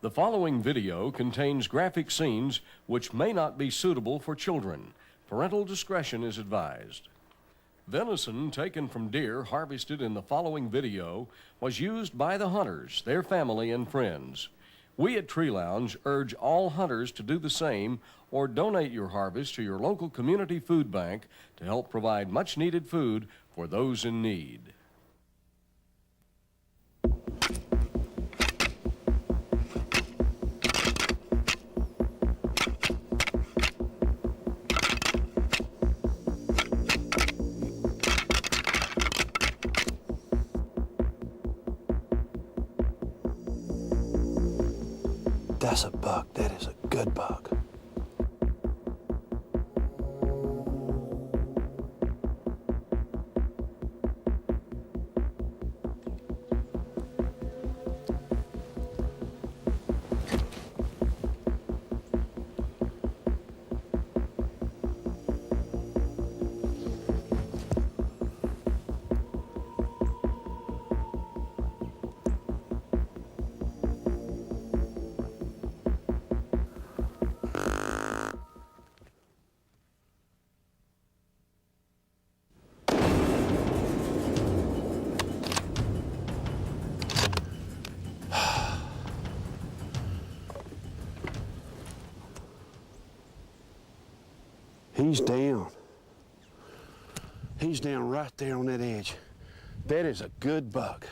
The following video contains graphic scenes which may not be suitable for children. Parental discretion is advised. Venison taken from deer harvested in the following video was used by the hunters, their family, and friends. We at Tree Lounge urge all hunters to do the same or donate your harvest to your local community food bank to help provide much-needed food for those in need. That's a buck. That is a good buck. He's down. He's down right there on that edge. That is a good buck.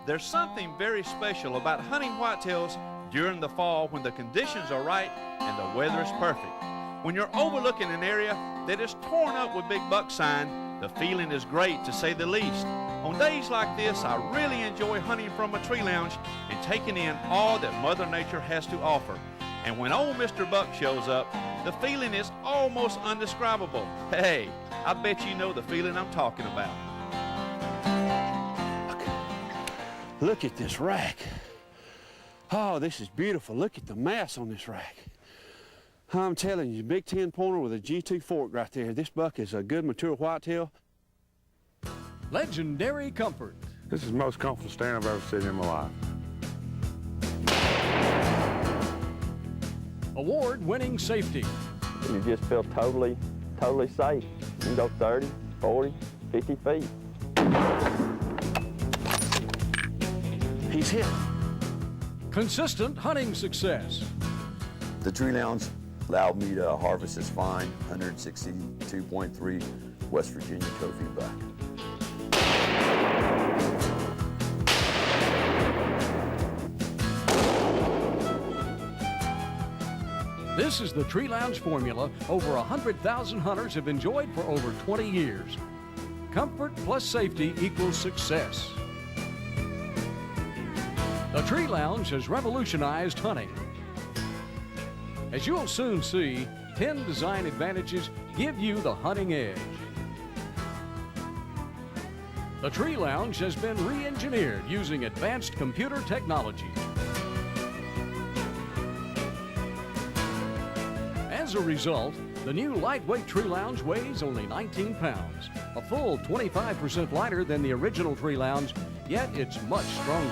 There's something very special about hunting whitetails during the fall when the conditions are right and the weather is perfect. When you're overlooking an area that is torn up with big buck sign, the feeling is great to say the least. On days like this, I really enjoy hunting from a tree lounge and taking in all that Mother Nature has to offer. And when old Mr. Buck shows up, the feeling is almost undescribable. Hey, I bet you know the feeling I'm talking about. Look at this rack. Oh, this is beautiful. Look at the mass on this rack. I'm telling you, big 10-pointer with a G2 fork right there. This buck is a good mature whitetail. Legendary comfort. This is the most comfortable stand I've ever seen in my life. Award-winning safety. You just feel totally safe. You can go 30, 40, 50 feet. He's hit. Consistent hunting success. The Tree Lounge allowed me to harvest this fine 162.3 West Virginia trophy buck. This is the Tree Lounge formula over 100,000 hunters have enjoyed for over 20 years. Comfort plus safety equals success. The Tree Lounge has revolutionized hunting. As you'll soon see, 10 design advantages give you the hunting edge. The Tree Lounge has been re-engineered using advanced computer technology. As a result, the new lightweight Tree Lounge weighs only 19 pounds, a full 25% lighter than the original Tree Lounge, yet it's much stronger.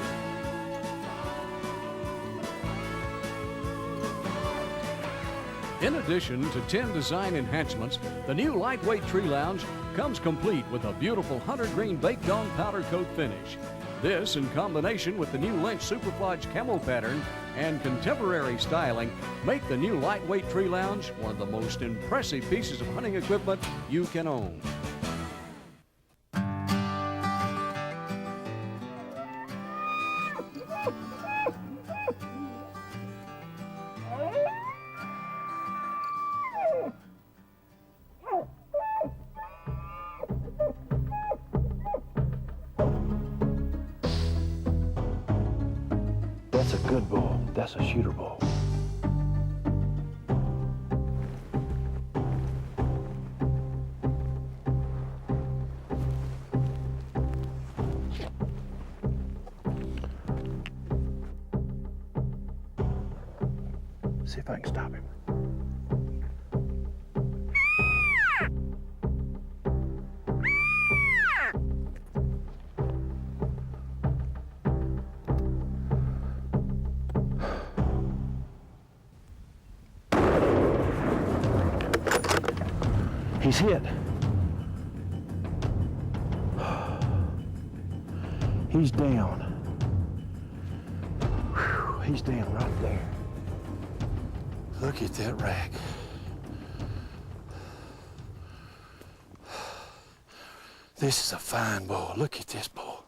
In addition to 10 design enhancements, the new lightweight Tree Lounge comes complete with a beautiful hunter green baked on powder coat finish. This, in combination with the new Lynch Superflodge camo pattern and contemporary styling, make the new lightweight Tree Lounge one of the most impressive pieces of hunting equipment you can own. That's a good bull. That's a shooter bull. See if I can stop him. He's hit. He's down. Whew, he's down right there. Look at that rack. This is a fine bull. Look at this bull.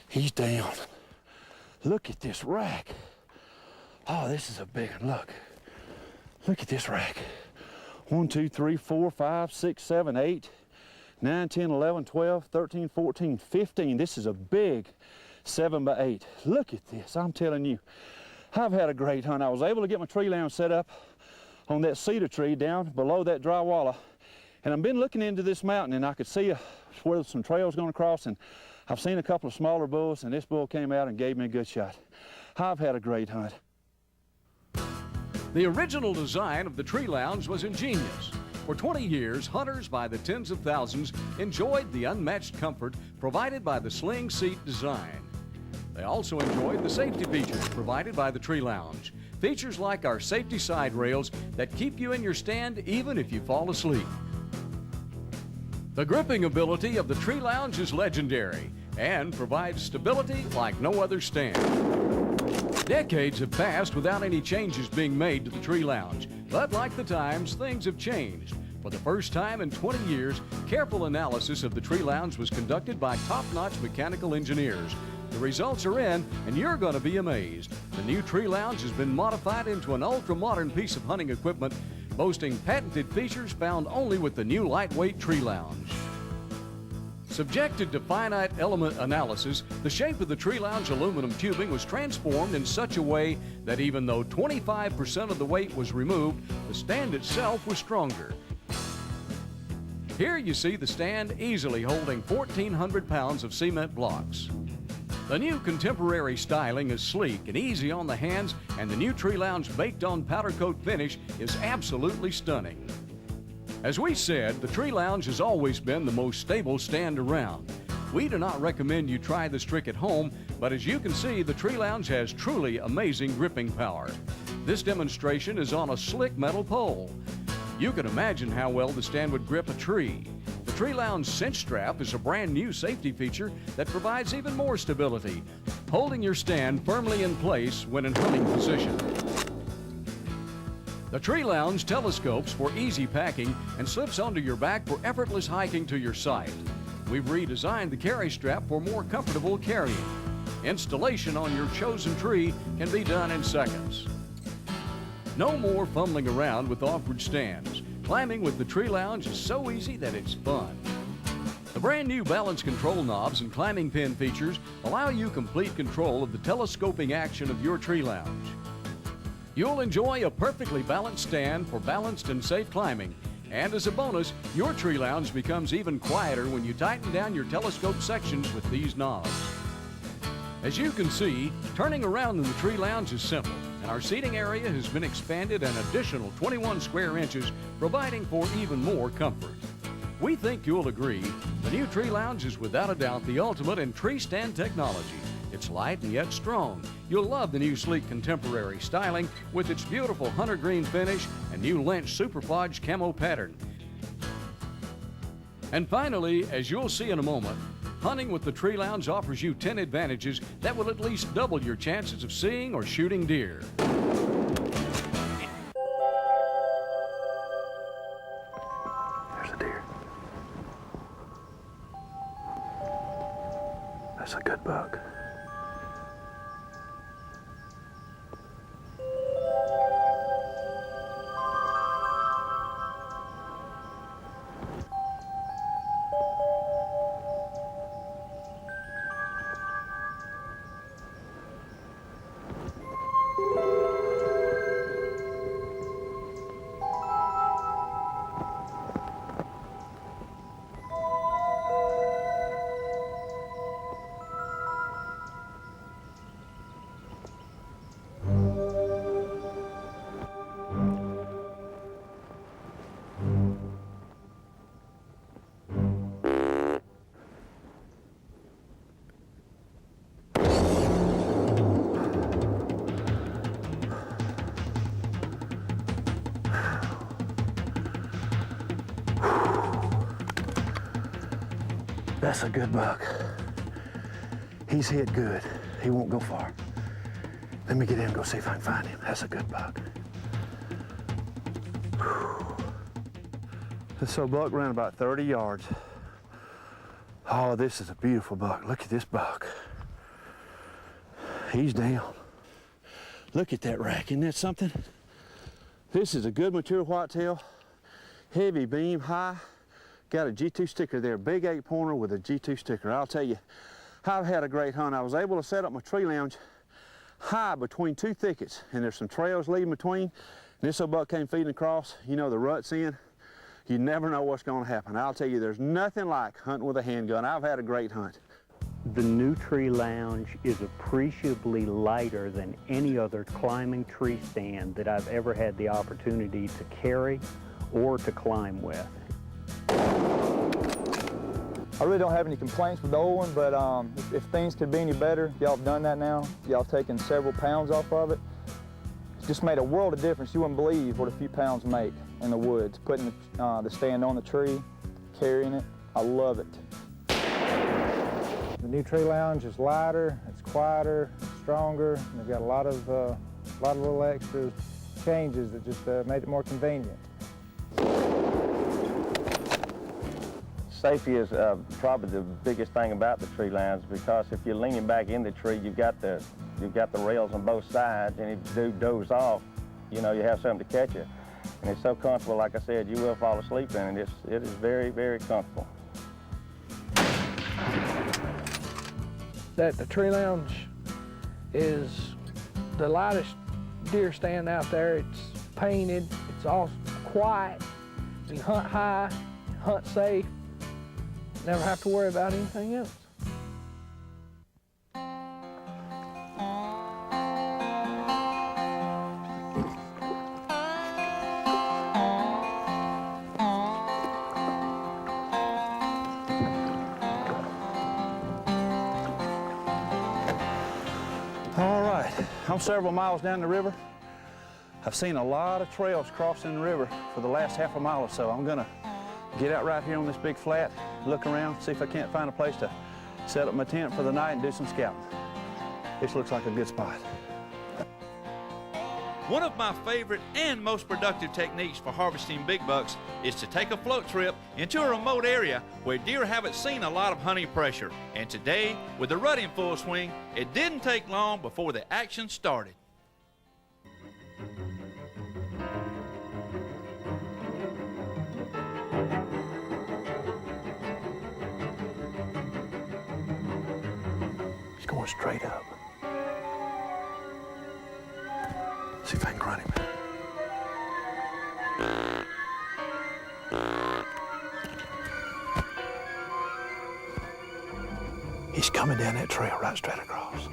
He's down. Look at this rack. Oh, this is a big one. Look. Look at this rack. 1, 2, 3, 4, 5, 6, 7, 8, 9, 10, 11, 12, 13, 14, 15. This is a big 7 by 8. Look at this. I'm telling you, I've had a great hunt. I was able to get my tree lounge set up on that cedar tree down below that dry walla. And I've been looking into this mountain, and I could see where some trails going across, and I've seen a couple of smaller bulls, and this bull came out and gave me a good shot. I've had a great hunt. The original design of the tree lounge was ingenious. For 20 years, hunters by the tens of thousands enjoyed the unmatched comfort provided by the sling seat design. They also enjoyed the safety features provided by the tree lounge. Features like our safety side rails that keep you in your stand even if you fall asleep. The gripping ability of the tree lounge is legendary and provides stability like no other stand. Decades have passed without any changes being made to the tree lounge, but like the times, things have changed. For the first time in 20 years, careful analysis of the tree lounge was conducted by top-notch mechanical engineers. The results are in, and you're going to be amazed. The new tree lounge has been modified into an ultra-modern piece of hunting equipment, boasting patented features found only with the new lightweight tree lounge. Subjected to finite element analysis, the shape of the tree lounge aluminum tubing was transformed in such a way that even though 25% of the weight was removed, the stand itself was stronger. Here you see the stand easily holding 1,400 pounds of cement blocks. The new contemporary styling is sleek and easy on the hands, and the new tree lounge baked on powder coat finish is absolutely stunning. As we said, the tree lounge has always been the most stable stand around. We do not recommend you try this trick at home, but as you can see, the tree lounge has truly amazing gripping power. This demonstration is on a slick metal pole. You can imagine how well the stand would grip a tree. The tree lounge cinch strap is a brand new safety feature that provides even more stability, holding your stand firmly in place when in hunting position. The tree lounge telescopes for easy packing and slips onto your back for effortless hiking to your site. We've redesigned the carry strap for more comfortable carrying. Installation on your chosen tree can be done in seconds. No more fumbling around with awkward stands. Climbing with the tree lounge is so easy that it's fun. The brand new balance control knobs and climbing pin features allow you complete control of the telescoping action of your tree lounge. You'll enjoy a perfectly balanced stand for balanced and safe climbing. And as a bonus, your tree lounge becomes even quieter when you tighten down your telescope sections with these knobs. As you can see, turning around in the tree lounge is simple, and our seating area has been expanded an additional 21 square inches, providing for even more comfort. We think you'll agree, the new tree lounge is without a doubt the ultimate in tree stand technology. It's light and yet strong. You'll love the new sleek contemporary styling with its beautiful hunter green finish and new Lynch Super Podge camo pattern. And finally, as you'll see in a moment, hunting with the tree lounge offers you 10 advantages that will at least double your chances of seeing or shooting deer. There's a deer. That's a good buck. That's a good buck. He's hit good. He won't go far. Let me get in and go see if I can find him. That's a good buck. Whew. This old buck ran about 30 yards. Oh, this is a beautiful buck. Look at this buck. He's down. Look at that rack. Isn't that something? This is a good mature whitetail. Heavy beam, high. Got a G2 sticker there. Big 8-pointer with a G2 sticker. I'll tell you, I've had a great hunt. I was able to set up my tree lounge high between two thickets, and there's some trails leading between. And this old buck came feeding across. You know, the rut's in. You never know what's going to happen. I'll tell you, there's nothing like hunting with a handgun. I've had a great hunt. The new tree lounge is appreciably lighter than any other climbing tree stand that I've ever had the opportunity to carry or to climb with. I really don't have any complaints with the old one, but if things could be any better, y'all have done that now. Y'all taken several pounds off of it. It's just made a world of difference. You wouldn't believe what a few pounds make in the woods. Putting the stand on the tree, carrying it, I love it. The new tree lounge is lighter, it's quieter, it's stronger, and they've got a lot of little extra changes that just made it more convenient. Safety is probably the biggest thing about the tree lounge, because if you're leaning back in the tree, you've got the rails on both sides, and if you do doze off, you know, you have something to catch you. And it's so comfortable, like I said, you will fall asleep in it. It is very, very comfortable. That the tree lounge is the lightest deer stand out there. It's painted, it's all quiet. You can hunt high, hunt safe, never have to worry about anything else. All right, I'm several miles down the river. I've seen a lot of trails crossing the river for the last half a mile or so. I'm gonna get out right here on this big flat, look around, see if I can't find a place to set up my tent for the night and do some scouting. This looks like a good spot. One of my favorite and most productive techniques for harvesting big bucks is to take a float trip into a remote area where deer haven't seen a lot of hunting pressure. And today, with the rut in full swing, it didn't take long before the action started. He's going straight up. See if I can run him. He's coming down that trail right straight across.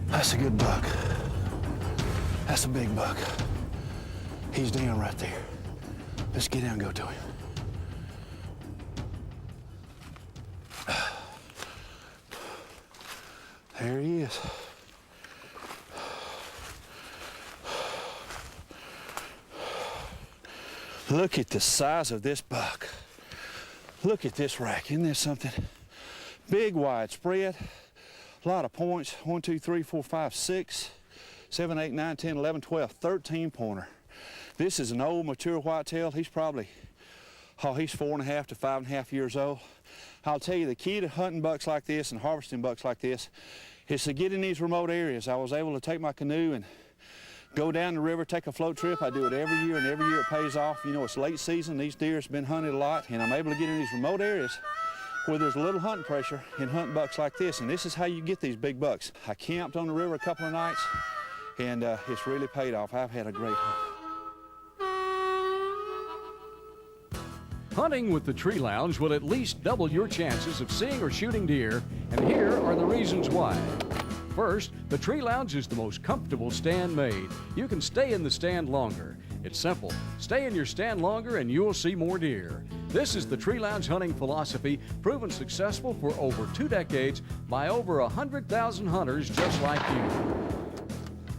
That's a good buck. That's a big buck. He's down right there. Let's get down and go to him. There he is. Look at the size of this buck. Look at this rack. Isn't this something? Big wide spread. A lot of points. 1, 2, 3, 4, 5, 6, 7, 8, 9, 10, 11, 12, 13 pointer. This is an old mature whitetail. He's probably, he's 4.5 to 5.5 years old. I'll tell you, the key to hunting bucks like this and harvesting bucks like this is to get in these remote areas. I was able to take my canoe and go down the river, take a float trip. I do it every year, and every year it pays off. You know, it's late season. These deer have been hunted a lot, and I'm able to get in these remote areas where there's a little hunting pressure and hunt bucks like this, and this is how you get these big bucks. I camped on the river a couple of nights, and it's really paid off. I've had a great hunt. Hunting with the Tree Lounge will at least double your chances of seeing or shooting deer, and here are the reasons why. First, the Tree Lounge is the most comfortable stand made. You can stay in the stand longer. It's simple. Stay in your stand longer and you'll see more deer. This is the Tree Lounge hunting philosophy, proven successful for over 2 decades by over 100,000 hunters just like you.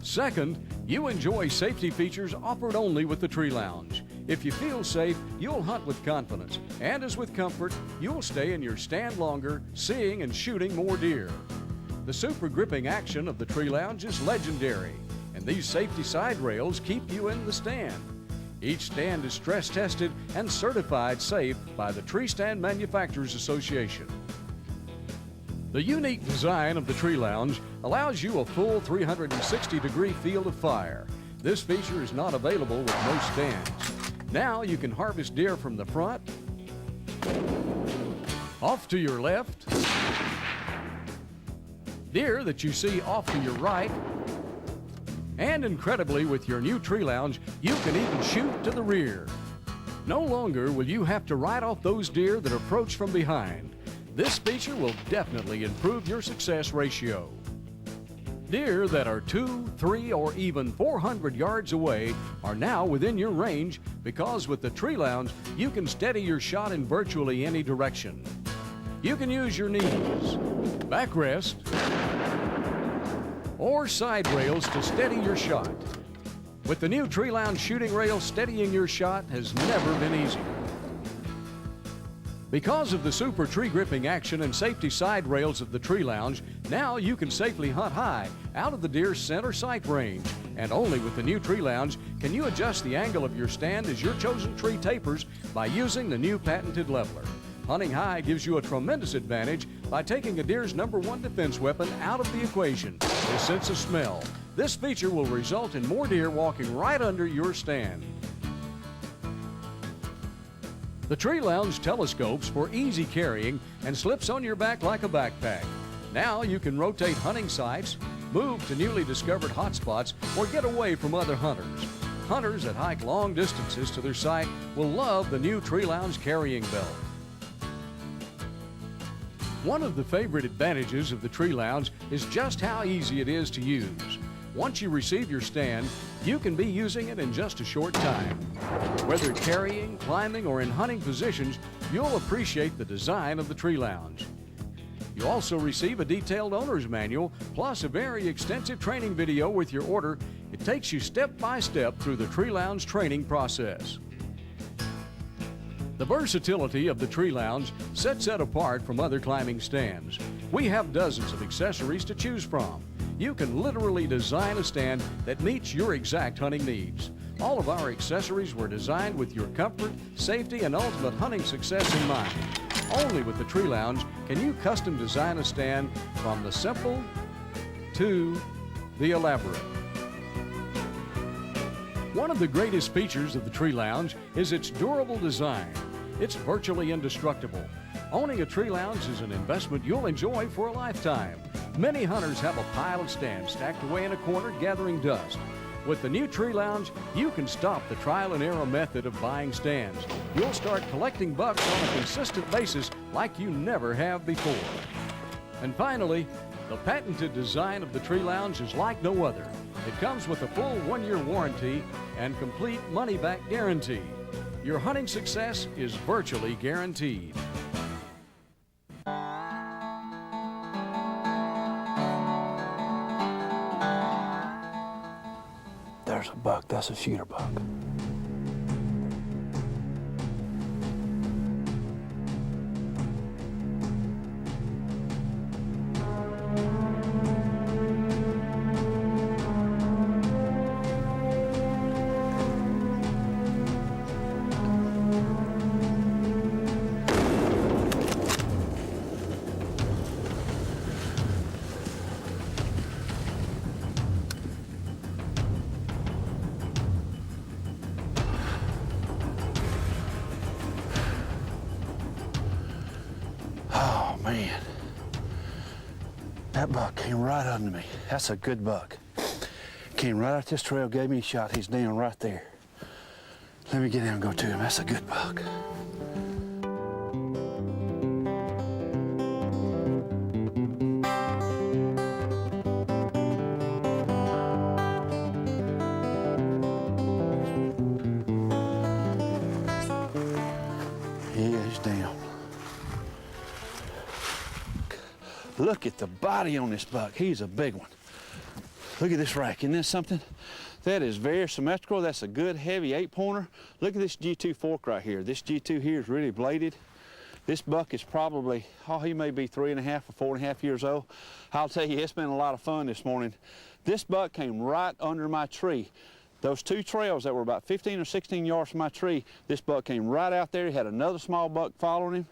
Second, you enjoy safety features offered only with the Tree Lounge. If you feel safe, you'll hunt with confidence. And as with comfort, you'll stay in your stand longer, seeing and shooting more deer. The super gripping action of the Tree Lounge is legendary, and these safety side rails keep you in the stand. Each stand is stress tested and certified safe by the Tree Stand Manufacturers Association. The unique design of the Tree Lounge allows you a full 360-degree field of fire. This feature is not available with most stands. Now you can harvest deer from the front, off to your left, deer that you see off to your right, and incredibly, with your new Tree Lounge, you can even shoot to the rear. No longer will you have to ride off those deer that approach from behind. This feature will definitely improve your success ratio. Deer that are 2, 3, or even 400 yards away are now within your range because with the Tree Lounge, you can steady your shot in virtually any direction. You can use your knees, backrest, or side rails to steady your shot. With the new Tree Lounge shooting rail, steadying your shot has never been easier. Because of the super tree gripping action and safety side rails of the Tree Lounge, now you can safely hunt high out of the deer's scent or sight range. And only with the new Tree Lounge can you adjust the angle of your stand as your chosen tree tapers by using the new patented leveler. Hunting high gives you a tremendous advantage by taking a deer's #1 defense weapon out of the equation, his sense of smell. This feature will result in more deer walking right under your stand. The Tree Lounge telescopes for easy carrying and slips on your back like a backpack. Now you can rotate hunting sites, move to newly discovered hotspots, or get away from other hunters. Hunters that hike long distances to their site will love the new Tree Lounge carrying belt. One of the favorite advantages of the Tree Lounge is just how easy it is to use. Once you receive your stand, you can be using it in just a short time. Whether carrying, climbing, or in hunting positions, you'll appreciate the design of the Tree Lounge. You also receive a detailed owner's manual, plus a very extensive training video with your order. It takes you step by step through the Tree Lounge training process. The versatility of the Tree Lounge sets it apart from other climbing stands. We have dozens of accessories to choose from. You can literally design a stand that meets your exact hunting needs. All of our accessories were designed with your comfort, safety, and ultimate hunting success in mind. Only with the Tree Lounge can you custom design a stand from the simple to the elaborate. One of the greatest features of the Tree Lounge is its durable design. It's virtually indestructible. Owning a Tree Lounge is an investment you'll enjoy for a lifetime. Many hunters have a pile of stands stacked away in a corner gathering dust. With the new Tree Lounge, you can stop the trial and error method of buying stands. You'll start collecting bucks on a consistent basis like you never have before. And finally, the patented design of the Tree Lounge is like no other. It comes with a full 1-year warranty and complete money-back guarantee. Your hunting success is virtually guaranteed. There's a buck. That's a shooter buck. Man, that buck came right under me. That's a good buck. Came right out this trail, gave me a shot. He's down right there. Let me get down and go to him. That's a good buck. Look at the body on this buck. He's a big one. Look at this rack. Isn't that something? That is very symmetrical. That's a good heavy 8-pointer. Look at this G2 fork right here. This G2 here is really bladed. This buck is probably, oh, he may be 3.5 or 4.5 years old. I'll tell you, it's been a lot of fun this morning. This buck came right under my tree. Those two trails that were about 15 or 16 yards from my tree, this buck came right out there. He had another small buck following him.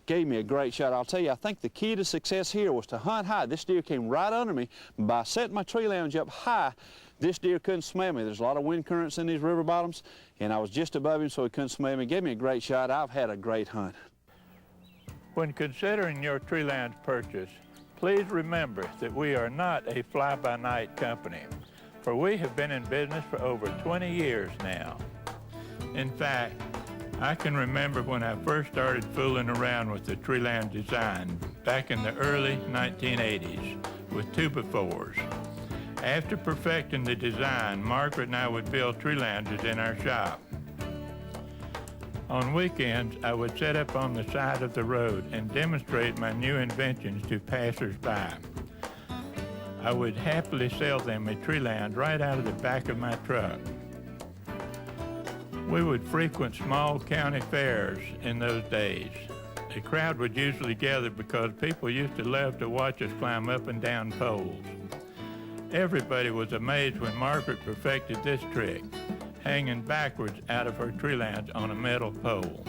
Gave me a great shot. I'll tell you, I think the key to success here was to hunt high. This deer came right under me. By setting my tree lounge up high, this deer couldn't smell me. There's a lot of wind currents in these river bottoms, and I was just above him so he couldn't smell me. Gave me a great shot. I've had a great hunt. When considering your tree lounge purchase, please remember that we are not a fly-by-night company, for we have been in business for over 20 years now. In fact, I can remember when I first started fooling around with the tree lounge design back in the early 1980s with 2x4s. After perfecting the design, Margaret and I would build tree lounges in our shop. On weekends, I would set up on the side of the road and demonstrate my new inventions to passers-by. I would happily sell them a tree lounge right out of the back of my truck. We would frequent small county fairs in those days. A crowd would usually gather because people used to love to watch us climb up and down poles. Everybody was amazed when Margaret perfected this trick, hanging backwards out of her tree lounge on a metal pole.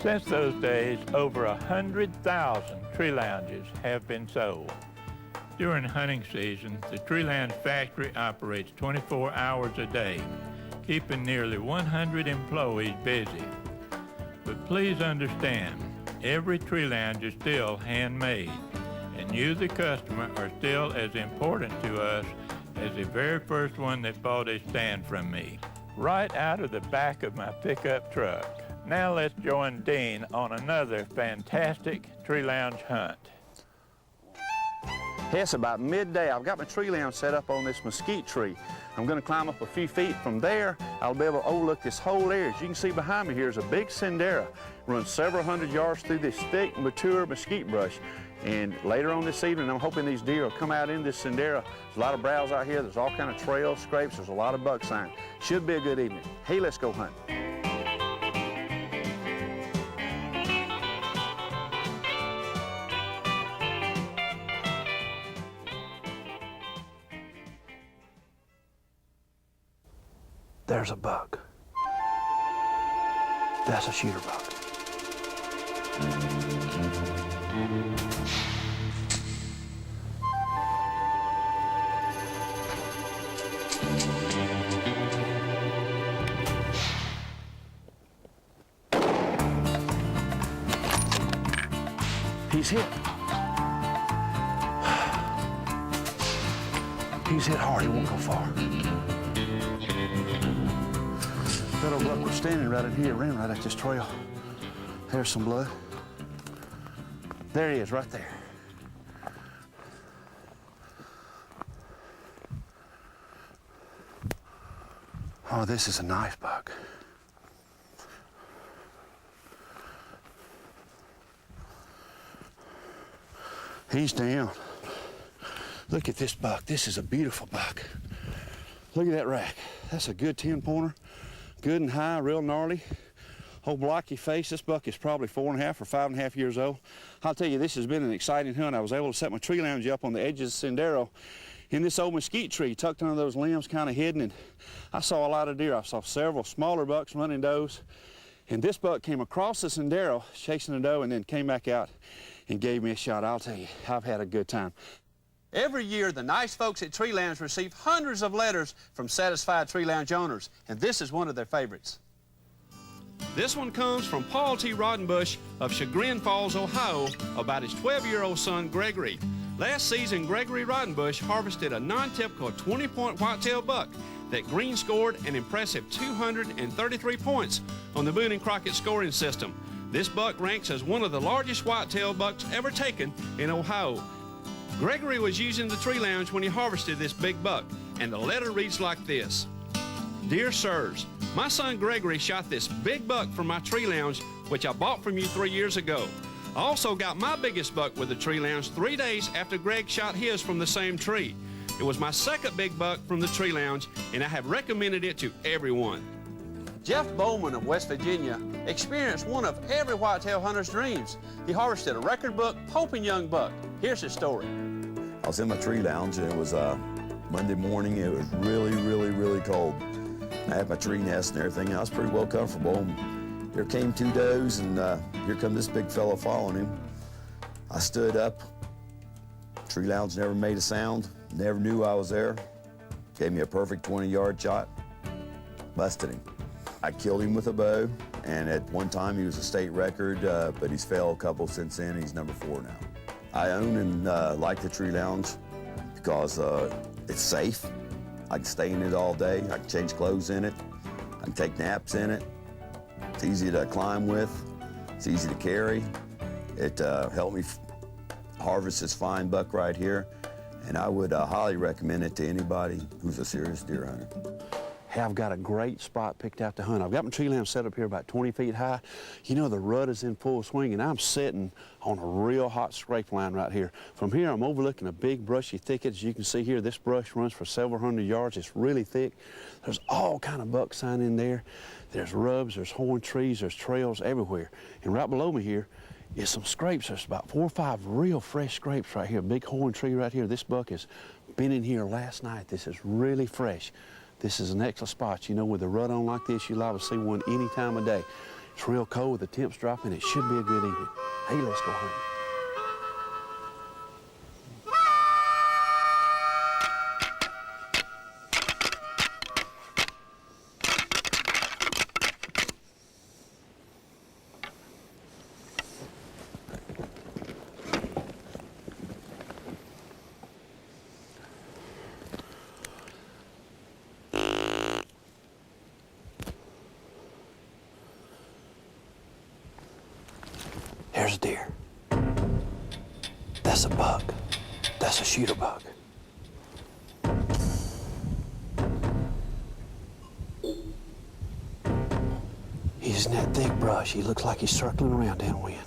Since those days, over 100,000 tree lounges have been sold. During hunting season, the Tree Lounge factory operates 24 hours a day, keeping nearly 100 employees busy. But please understand, every tree lounge is still handmade, and you, the customer, are still as important to us as the very first one that bought a stand from me, right out of the back of my pickup truck. Now let's join Dean on another fantastic tree lounge hunt. It's about midday. I've got my tree lounge set up on this mesquite tree. I'm going to climb up a few feet. From there, I'll be able to overlook this whole area. As you can see behind me here is a big Sendera. Runs several hundred yards through this thick, mature mesquite brush. And later on this evening, I'm hoping these deer will come out in this Sendera. There's a lot of browse out here. There's all kind of trails, scrapes. There's a lot of buck sign. Should be a good evening. Hey, let's go hunt. There's a buck. That's a shooter buck. He's hit. He's hit hard, he won't go far. That old buck was standing right in here, ran right up this trail. There's some blood. There he is, right there. Oh, this is a nice buck. He's down. Look at this buck. This is a beautiful buck. Look at that rack. That's a good 10-pointer. Good and high, real gnarly. Old blocky face. This buck is probably 4.5 or 5.5 years old. I'll tell you, this has been an exciting hunt. I was able to set my tree lounge up on the edges of Sendero in this old mesquite tree, tucked under those limbs, kind of hidden, and I saw a lot of deer. I saw several smaller bucks running does, and this buck came across the Sendero chasing a doe and then came back out and gave me a shot. I'll tell you, I've had a good time. Every year, the nice folks at Tree Lounge receive hundreds of letters from satisfied Tree Lounge owners, and this is one of their favorites. This one comes from Paul T. Rodenbush of Chagrin Falls, Ohio, about his 12-year-old son, Gregory. Last season, Gregory Rodenbush harvested a non-typical 20-point whitetail buck that Green scored an impressive 233 points on the Boone and Crockett scoring system. This buck ranks as one of the largest whitetail bucks ever taken in Ohio. Gregory was using the Tree Lounge when he harvested this big buck, and the letter reads like this. Dear Sirs, my son Gregory shot this big buck from my Tree Lounge, which I bought from you 3 years ago. I also got my biggest buck with the Tree Lounge 3 days after Greg shot his from the same tree. It was my second big buck from the Tree Lounge, and I have recommended it to everyone. Jeff Bowman of West Virginia experienced one of every whitetail hunter's dreams. He harvested a record buck, Pope young buck. Here's his story. I was in my tree lounge, and it was Monday morning. It was really, really, really cold. I had my tree nest and everything, and I was pretty well comfortable. And here came 2 does, and here come this big fella following him. I stood up. Tree lounge never made a sound, never knew I was there. Gave me a perfect 20-yard shot, busted him. I killed him with a bow, and at one time he was a state record, but he's failed a couple since then. He's number 4 now. I own and like the Tree Lounge because it's safe. I can stay in it all day. I can change clothes in it. I can take naps in it. It's easy to climb with. It's easy to carry. It helped me harvest this fine buck right here, and I would highly recommend it to anybody who's a serious deer hunter. Hey, I've got a great spot picked out to hunt. I've got my tree lounge set up here about 20 feet high. You know, the rut is in full swing, and I'm sitting on a real hot scrape line right here. From here, I'm overlooking a big brushy thicket. As you can see here, this brush runs for several hundred yards. It's really thick. There's all kind of buck sign in there. There's rubs, there's horn trees, there's trails everywhere. And right below me here is some scrapes. There's about 4 or 5 real fresh scrapes right here. A big horn tree right here. This buck has been in here last night. This is really fresh. This is an excellent spot. You know, with the rut on like this, you'll liable to see one any time of day. It's real cold, the temps dropping. It should be a good evening. Hey, let's go hunting. There's a deer. That's a buck. That's a shooter buck. He's in that thick brush. He looks like he's circling around downwind.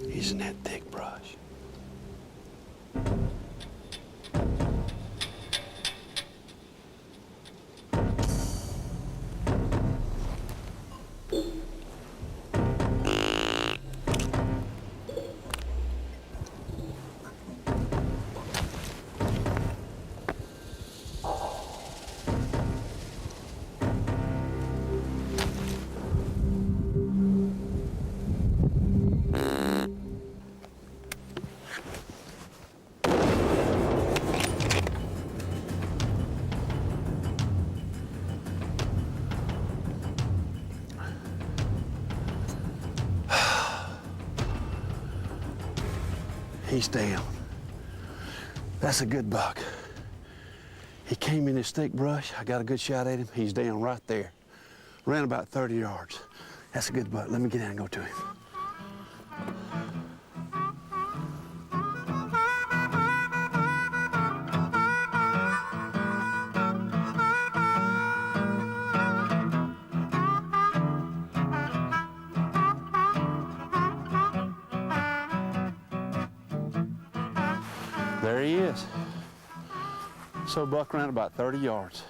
He's in that thick brush. He's down. That's a good buck. He came in this thick brush. I got a good shot at him. He's down right there. Ran about 30 yards. That's a good buck. Let me get down and go to him. There he is. So buck ran about 30 yards.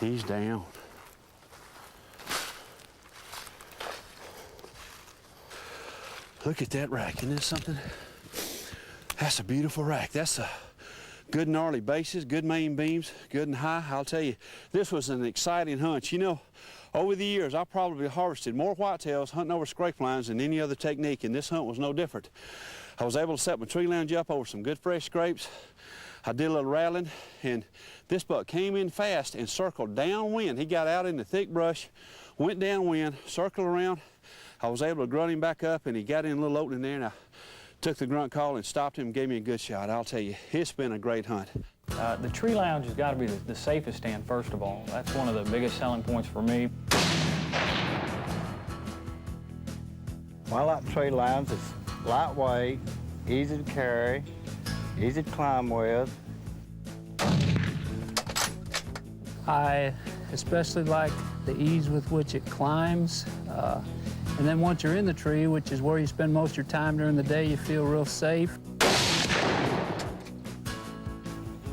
He's down. Look at that rack. Isn't this something? That's a beautiful rack. That's a good gnarly bases, good main beams, good and high. I'll tell you, this was an exciting hunt. You know, over the years, I probably harvested more whitetails hunting over scrape lines than any other technique, and this hunt was no different. I was able to set my tree lounge up over some good fresh scrapes. I did a little rattling, and this buck came in fast and circled downwind. He got out in the thick brush, went downwind, circled around. I was able to grunt him back up, and he got in a little opening there, and I took the grunt call and stopped him and gave me a good shot. I'll tell you, it's been a great hunt. The tree lounge has got to be the safest stand, first of all. That's one of the biggest selling points for me. Well, I like the tree lounge. It's lightweight, easy to carry, easy to climb with. I especially like the ease with which it climbs. And then once you're in the tree, which is where you spend most of your time during the day, you feel real safe.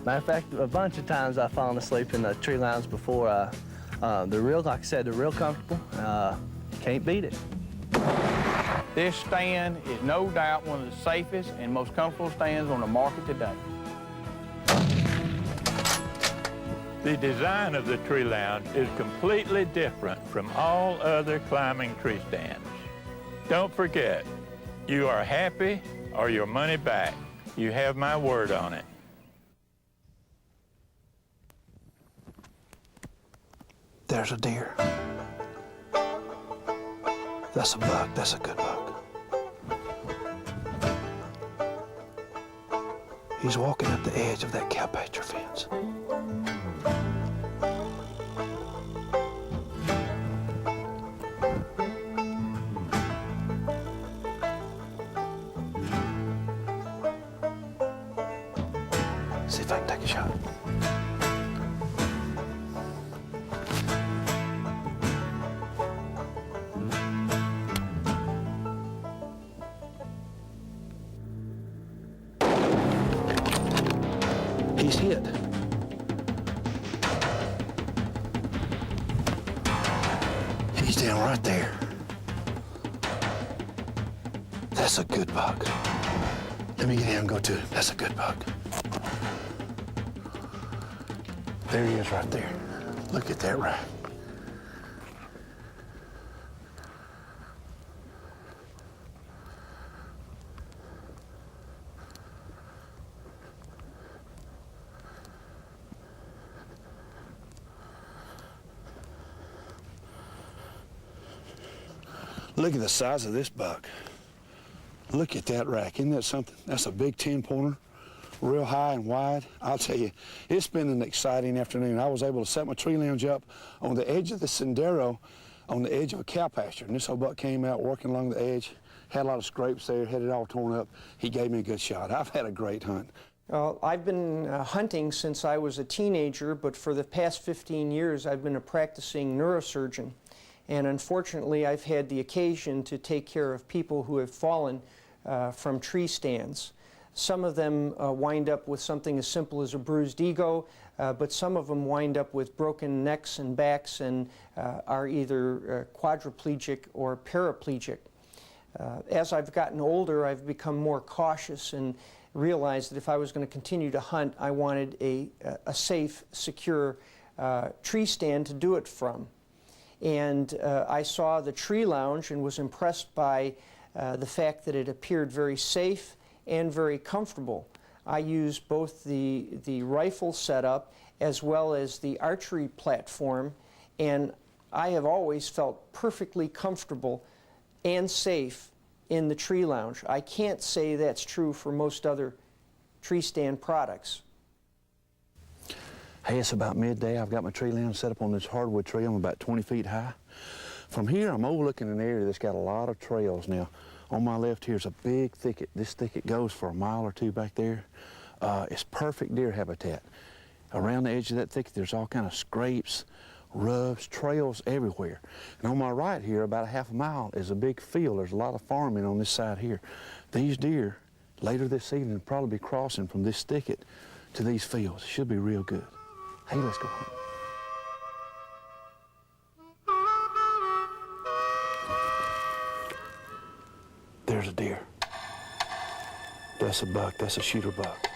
Matter of fact, a bunch of times I've fallen asleep in the tree lounge before. They're real, like I said, they're real comfortable. Can't beat it. This stand is no doubt one of the safest and most comfortable stands on the market today. The design of the tree lounge is completely different from all other climbing tree stands. Don't forget, you are happy or your money back. You have my word on it. There's a deer. That's a buck. That's a good buck. He's walking up the edge of that cow pasture fence. See if I can take a shot. He's hit. He's down right there. That's a good buck. Let me get him and go to him. That's a good buck. There he is right there. Look at that rack. Look at the size of this buck. Look at that rack. Isn't that something? That's a big 10-pointer, real high and wide. I'll tell you, it's been an exciting afternoon. I was able to set my tree lounge up on the edge of the sendero, on the edge of a cow pasture. And this old buck came out working along the edge, had a lot of scrapes there, had it all torn up. He gave me a good shot. I've had a great hunt. I've been hunting since I was a teenager, but for the past 15 years I've been a practicing neurosurgeon. And unfortunately, I've had the occasion to take care of people who have fallen from tree stands. Some of them wind up with something as simple as a bruised ego, but some of them wind up with broken necks and backs and are either quadriplegic or paraplegic. As I've gotten older, I've become more cautious and realized that if I was going to continue to hunt, I wanted a safe, secure tree stand to do it from. And I saw the tree lounge and was impressed by the fact that it appeared very safe and very comfortable. I use both the rifle setup as well as the archery platform, and I have always felt perfectly comfortable and safe in the tree lounge. I can't say that's true for most other tree stand products. Hey, it's about midday. I've got my tree lounge set up on this hardwood tree. I'm about 20 feet high. From here, I'm overlooking an area that's got a lot of trails. Now, on my left here is a big thicket. This thicket goes for a mile or two back there. It's perfect deer habitat. Around the edge of that thicket, there's all kind of scrapes, rubs, trails everywhere. And on my right here, about a half a mile, is a big field. There's a lot of farming on this side here. These deer, later this evening, will probably be crossing from this thicket to these fields. Should be real good. Hey, let's go hunt. There's a deer. That's a buck. That's a shooter buck.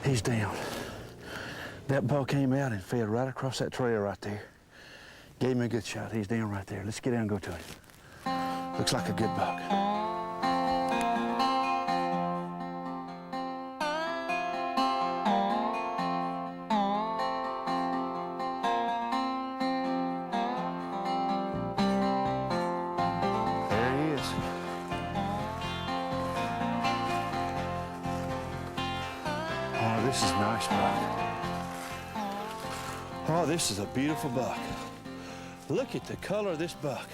He's down. That buck came out and fed right across that trail right there. Gave me a good shot. He's down right there. Let's get down and go to him. Looks like a good buck. There he is. Oh, this is a nice buck. Oh, this is a beautiful buck. Look at the color of this buck.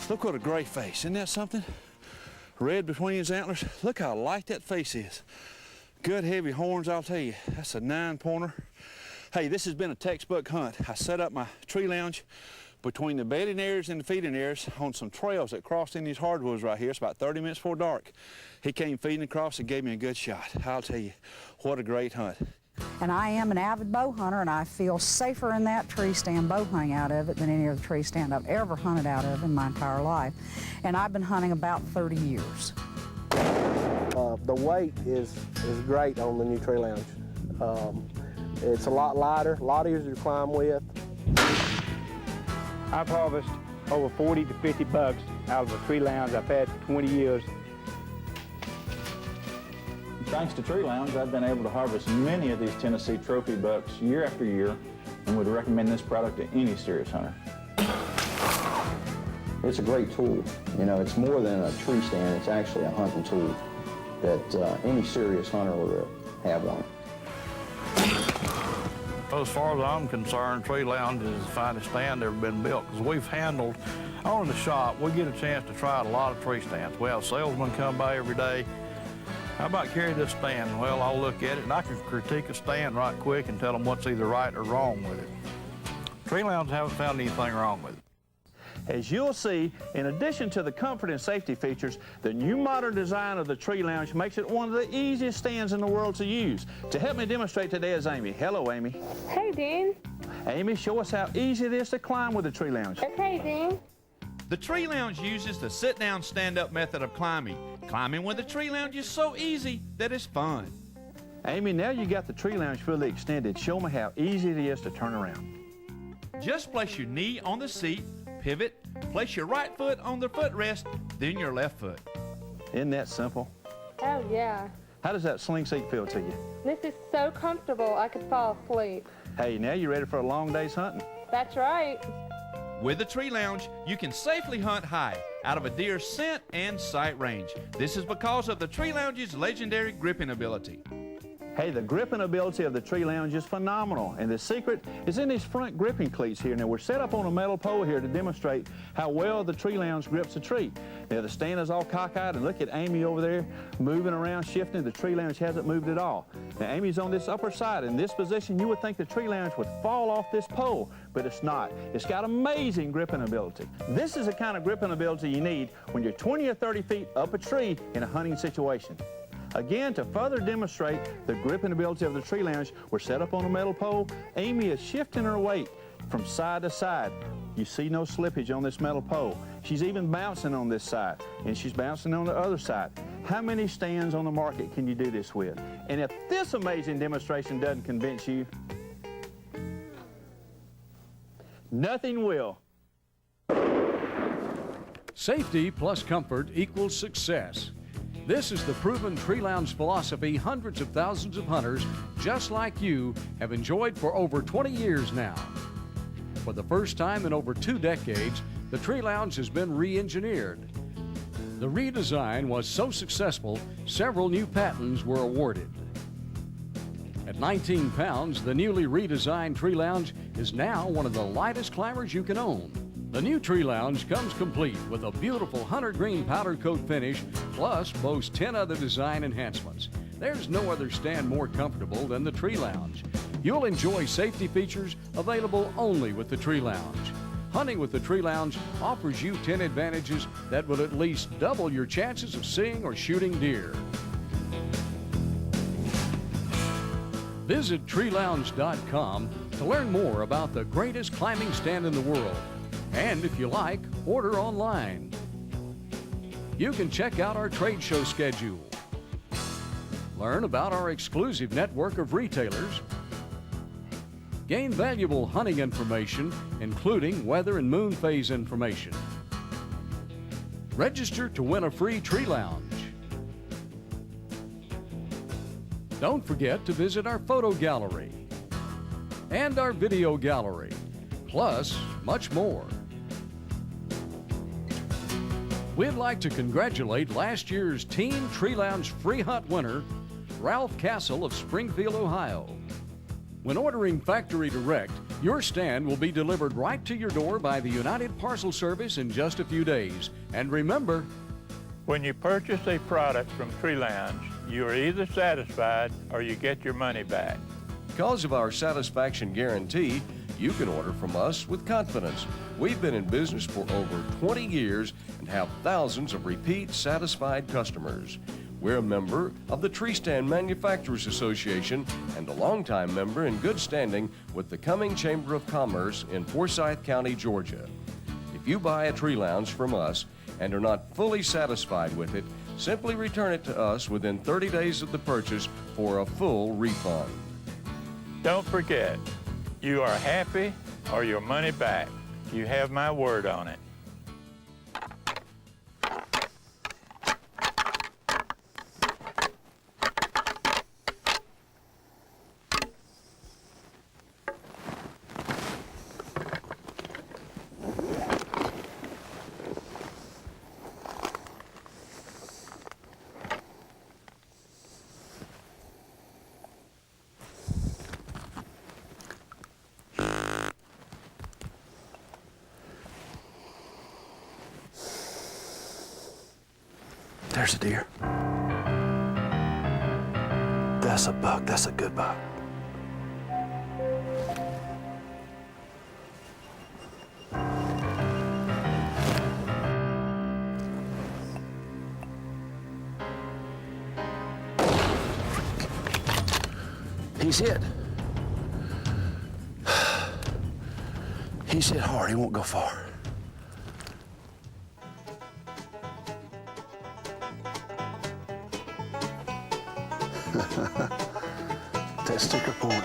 Look what a gray face. Isn't that something? Red between his antlers. Look how light that face is. Good heavy horns, I'll tell you. That's a 9-pointer. Hey, this has been a textbook hunt. I set up my tree lounge between the bedding areas and the feeding areas on some trails that crossed in these hardwoods right here. It's about 30 minutes before dark. He came feeding across and gave me a good shot. I'll tell you, what a great hunt. And I am an avid bow hunter, and I feel safer in that tree stand bow hunting out of it than any other tree stand I've ever hunted out of in my entire life. And I've been hunting about 30 years. The weight is great on the new tree lounge. It's a lot lighter, a lot easier to climb with. I've harvested over 40 to 50 bucks out of a tree lounge I've had for 20 years. Thanks to Tree Lounge, I've been able to harvest many of these Tennessee trophy bucks year after year and would recommend this product to any serious hunter. It's a great tool. You know, it's more than a tree stand, it's actually a hunting tool that any serious hunter would have on. As far as I'm concerned, Tree Lounge is the finest stand ever been built, because we've handled, on the shop, we get a chance to try out a lot of tree stands. We have salesmen come by every day. How about carry this stand? Well, I'll look at it and I can critique a stand right quick and tell them what's either right or wrong with it. Tree Lounge haven't found anything wrong with it. As you'll see, in addition to the comfort and safety features, the new modern design of the Tree Lounge makes it one of the easiest stands in the world to use. To help me demonstrate today is Amy. Hello, Amy. Hey, Dean. Amy, show us how easy it is to climb with the Tree Lounge. Okay, Dean. The Tree Lounge uses the sit-down, stand-up method of climbing. Climbing with the Tree Lounge is so easy that it's fun. Amy, now you got the Tree Lounge fully extended. Show me how easy it is to turn around. Just place your knee on the seat, pivot, place your right foot on the footrest, then your left foot. Isn't that simple? Oh, yeah. How does that sling seat feel to you? This is so comfortable I could fall asleep. Hey, now you ready for a long day's hunting? That's right. With the Tree Lounge, you can safely hunt high, out of a deer's scent and sight range. This is because of the Tree Lounge's legendary gripping ability. Hey, the gripping ability of the Tree Lounge is phenomenal, and the secret is in these front gripping cleats here. Now, we're set up on a metal pole here to demonstrate how well the Tree Lounge grips a tree. Now, the stand is all cockeyed, and look at Amy over there moving around, shifting. The Tree Lounge hasn't moved at all. Now, Amy's on this upper side. In this position, you would think the Tree Lounge would fall off this pole, but it's not. It's got amazing gripping ability. This is the kind of gripping ability you need when you're 20 or 30 feet up a tree in a hunting situation. Again, to further demonstrate the gripping ability of the Tree Lounge, we're set up on a metal pole. Amy is shifting her weight from side to side. You see no slippage on this metal pole. She's even bouncing on this side, and she's bouncing on the other side. How many stands on the market can you do this with? And if this amazing demonstration doesn't convince you, nothing will. Safety plus comfort equals success. This is the proven Tree Lounge philosophy hundreds of thousands of hunters just like you have enjoyed for over 20 years now. For the first time in over 2 decades, the Tree Lounge has been re-engineered. The redesign was so successful, several new patents were awarded. At 19 pounds, the newly redesigned Tree Lounge is now one of the lightest climbers you can own. The new Tree Lounge comes complete with a beautiful hunter green powder coat finish, plus boasts 10 other design enhancements. There's no other stand more comfortable than the Tree Lounge. You'll enjoy safety features available only with the Tree Lounge. Hunting with the Tree Lounge offers you 10 advantages that will at least double your chances of seeing or shooting deer. Visit treelounge.com to learn more about the greatest climbing stand in the world. And if you like, order online. You can check out our trade show schedule. Learn about our exclusive network of retailers. Gain valuable hunting information, including weather and moon phase information. Register to win a free tree lounge. Don't forget to visit our photo gallery and our video gallery, plus much more. We'd like to congratulate last year's Team Tree Lounge Free Hunt winner, Ralph Castle of Springfield, Ohio. When ordering factory direct, your stand will be delivered right to your door by the United Parcel Service in just a few days. And remember, when you purchase a product from Tree Lounge, you are either satisfied or you get your money back. because of our satisfaction guarantee, you can order from us with confidence. We've been in business for over 20 years and have thousands of repeat satisfied customers. We're a member of the Tree Stand Manufacturers Association and a longtime member in good standing with the Cumming Chamber of Commerce in Forsyth County, Georgia. If you buy a tree lounge from us and are not fully satisfied with it, simply return it to us within 30 days of the purchase for a full refund. Don't forget, you are happy or your money back. You have my word on it. There's a deer. That's a buck. That's a good buck. He's hit. He's hit hard. He won't go far. That sticker point.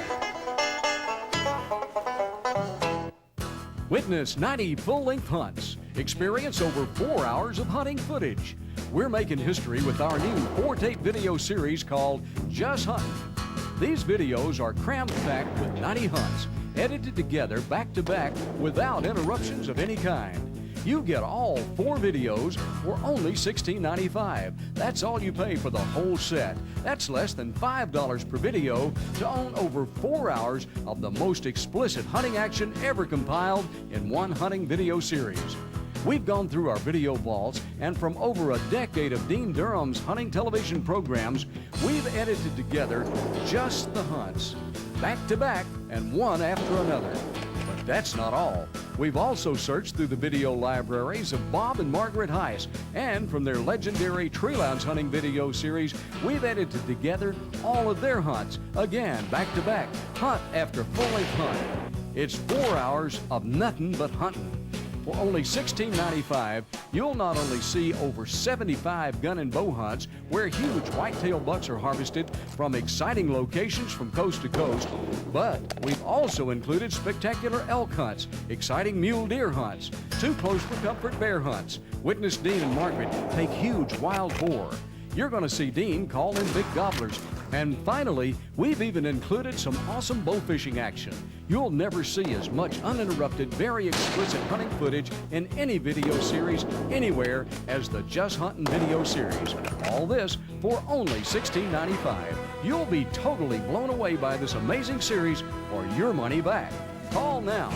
Witness 90 full-length hunts. Experience over 4 hours of hunting footage. We're making history with our new 4-tape video series called Just Hunting. These videos are cram-packed with 90 hunts, edited together back-to-back without interruptions of any kind. You get all 4 videos for only $16.95. That's all you pay for the whole set. That's less than $5 per video to own over 4 hours of the most explicit hunting action ever compiled in one hunting video series. We've gone through our video vaults, and from over a decade of Dean Durham's hunting television programs, we've edited together just the hunts, back to back and one after another. But that's not all. We've also searched through the video libraries of Bob and Margaret Heiss, and from their legendary Tree Lounge hunting video series, we've edited together all of their hunts, again, back to back, hunt after full-length hunt. It's 4 hours of nothing but hunting. For only $16.95, you'll not only see over 75 gun and bow hunts where huge whitetail bucks are harvested from exciting locations from coast to coast, but we've also included spectacular elk hunts, exciting mule deer hunts, too close for comfort bear hunts. Witness Dean and Margaret take huge wild boar. You're going to see Dean call in big gobblers. And finally, we've even included some awesome bow fishing action. You'll never see as much uninterrupted, very explicit hunting footage in any video series anywhere as the Just Hunting video series. All this for only $16.95. You'll be totally blown away by this amazing series or your money back. Call now.